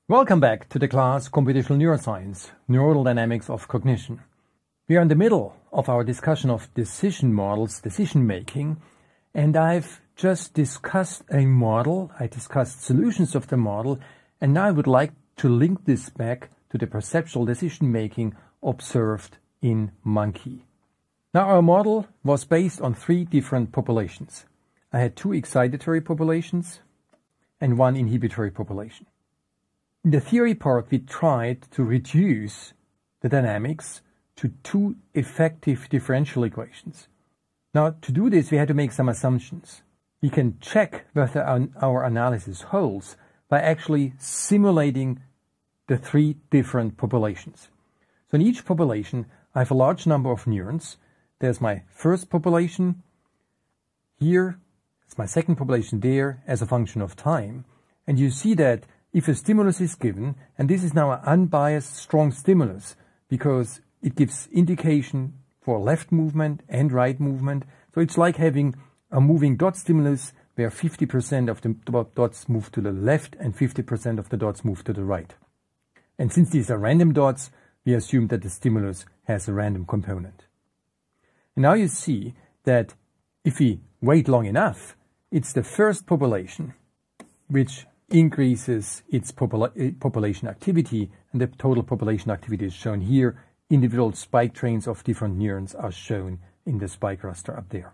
Welcome back to the class Computational Neuroscience, Neuronal Dynamics of Cognition. We are in the middle of our discussion of decision models, decision making, and I've just discussed a model, I discussed solutions of the model, and now I would like to link this back to the perceptual decision making observed in monkey. Now our model was based on 3 different populations. I had 2 excitatory populations and 1 inhibitory population. In the theory part, we tried to reduce the dynamics to 2 effective differential equations. Now, to do this, we had to make some assumptions. We can check whether our analysis holds by actually simulating the 3 different populations. So in each population, I have a large number of neurons. There's my first population here, it's my second population there as a function of time. And you see that if a stimulus is given, and this is now an unbiased strong stimulus because it gives indication for left movement and right movement. So it's like having a moving dot stimulus where 50% of the dots move to the left and 50% of the dots move to the right. And since these are random dots, we assume that the stimulus has a random component. And now you see that if we wait long enough, it's the first population which increases its population activity, and the total population activity is shown here. Individual spike trains of different neurons are shown in the spike raster up there.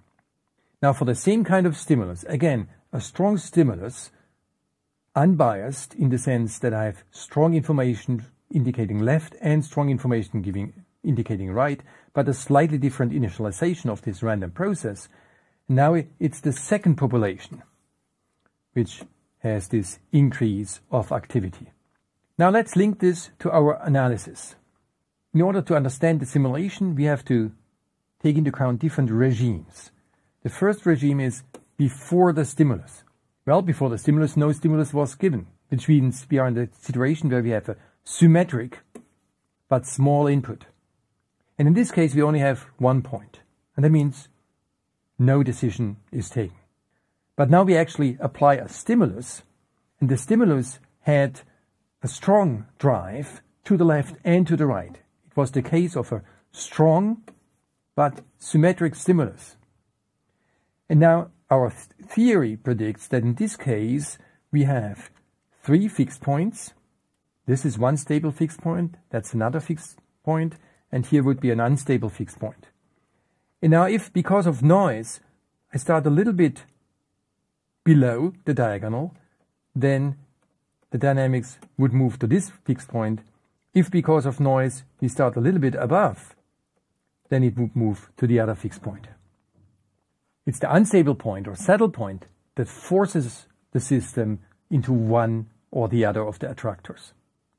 Now for the same kind of stimulus, again, a strong stimulus, unbiased in the sense that I have strong information indicating left and strong information indicating right, but a slightly different initialization of this random process. Now it's the second population which has this increase of activity. Now let's link this to our analysis. In order to understand the simulation, we have to take into account different regimes. The first regime is before the stimulus. Well, before the stimulus, no stimulus was given, which means we are in the situation where we have a symmetric but small input. And in this case, we only have 1 point, and that means no decision is taken. But now we actually apply a stimulus, and the stimulus had a strong drive to the left and to the right. It was the case of a strong but symmetric stimulus. And now our theory predicts that in this case we have 3 fixed points. This is one stable fixed point, that's another fixed point, and here would be an unstable fixed point. And now if, because of noise, I start a little bit below the diagonal, then the dynamics would move to this fixed point. If because of noise we start a little bit above, then it would move to the other fixed point. It's the unstable point or saddle point that forces the system into one or the other of the attractors,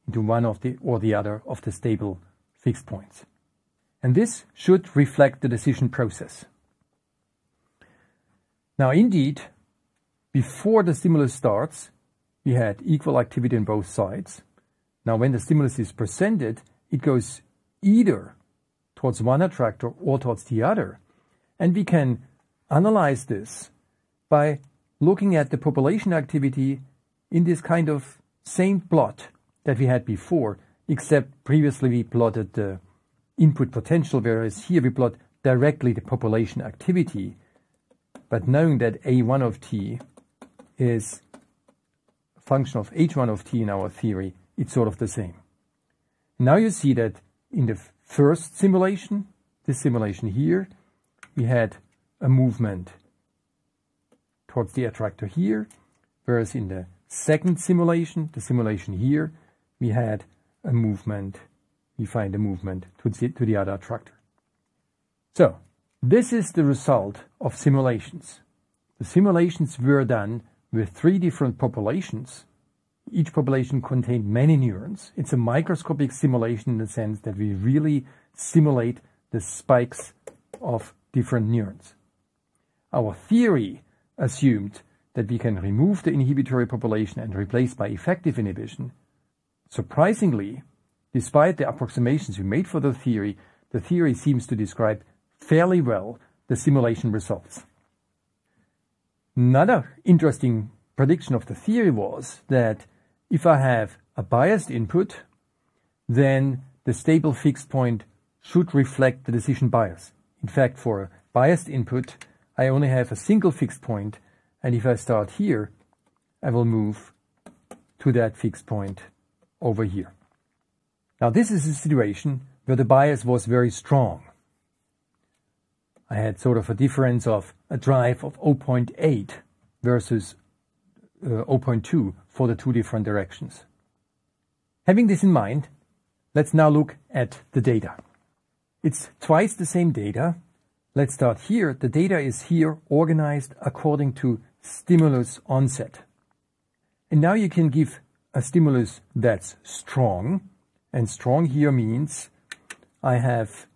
into one of the or the other of the stable fixed points. And this should reflect the decision process. Now indeed, before the stimulus starts, we had equal activity on both sides. Now when the stimulus is presented, it goes either towards one attractor or towards the other. And we can analyze this by looking at the population activity in this kind of same plot that we had before, except previously we plotted the input potential, whereas here we plot directly the population activity. But knowing that A1 of t is a function of H1 of t in our theory, it's sort of the same. Now you see that in the first simulation, this simulation here, we had a movement towards the attractor here, whereas in the second simulation, the simulation here, we had a movement, we find a movement to the other attractor. So, this is the result of simulations. The simulations were done with 3 different populations. Each population contained many neurons. It's a microscopic simulation in the sense that we really simulate the spikes of different neurons. Our theory assumed that we can remove the inhibitory population and replace by effective inhibition. Surprisingly, despite the approximations we made for the theory seems to describe fairly well the simulation results. Another interesting prediction of the theory was that if I have a biased input, then the stable fixed point should reflect the decision bias. In fact, for a biased input, I only have a single fixed point, and if I start here, I will move to that fixed point over here. Now this is a situation where the bias was very strong. I had sort of a difference of a drive of 0.8 versus 0.2 for the two different directions. Having this in mind, let's now look at the data. It's twice the same data. Let's start here. The data is here organized according to stimulus onset. And now you can give a stimulus that's strong, and strong here means I have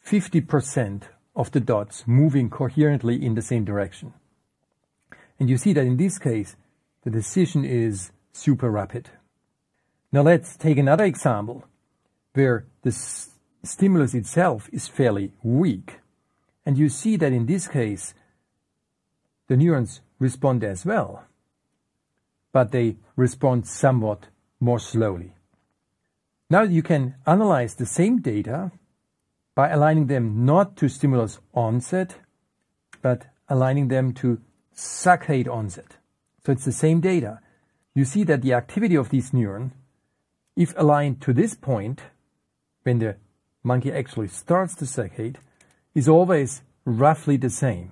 50% of the dots moving coherently in the same direction. And you see that in this case, the decision is super rapid. Now let's take another example where the stimulus itself is fairly weak. And you see that in this case, the neurons respond as well, but they respond somewhat more slowly. Now you can analyze the same data by aligning them not to stimulus onset, but aligning them to saccade onset. So it's the same data. You see that the activity of these neurons, if aligned to this point, when the monkey actually starts to saccade, is always roughly the same,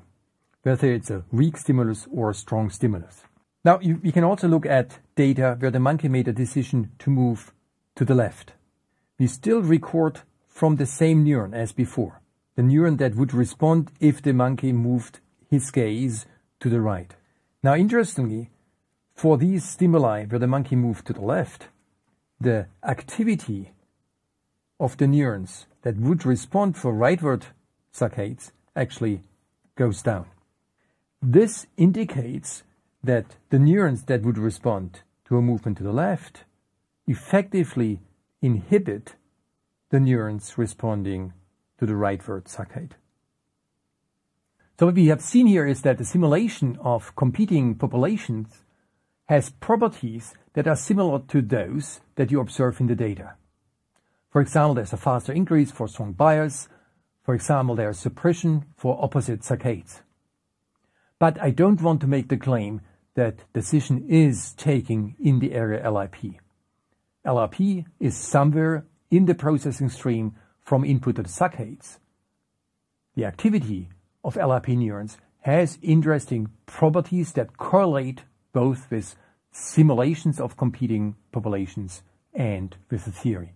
whether it's a weak stimulus or a strong stimulus. Now you can also look at data where the monkey made a decision to move to the left. We still record from the same neuron as before, the neuron that would respond if the monkey moved his gaze to the right. Now interestingly, for these stimuli where the monkey moved to the left, the activity of the neurons that would respond for rightward saccades actually goes down. This indicates that the neurons that would respond to a movement to the left effectively inhibit the neurons responding to the rightward saccade. So what we have seen here is that the simulation of competing populations has properties that are similar to those that you observe in the data. For example, there's a faster increase for strong bias. For example, there's suppression for opposite saccades. But I don't want to make the claim that decision is taking in the area LRP. LRP is somewhere in the processing stream from input to the saccades. The activity of LRP neurons has interesting properties that correlate both with simulations of competing populations and with the theory.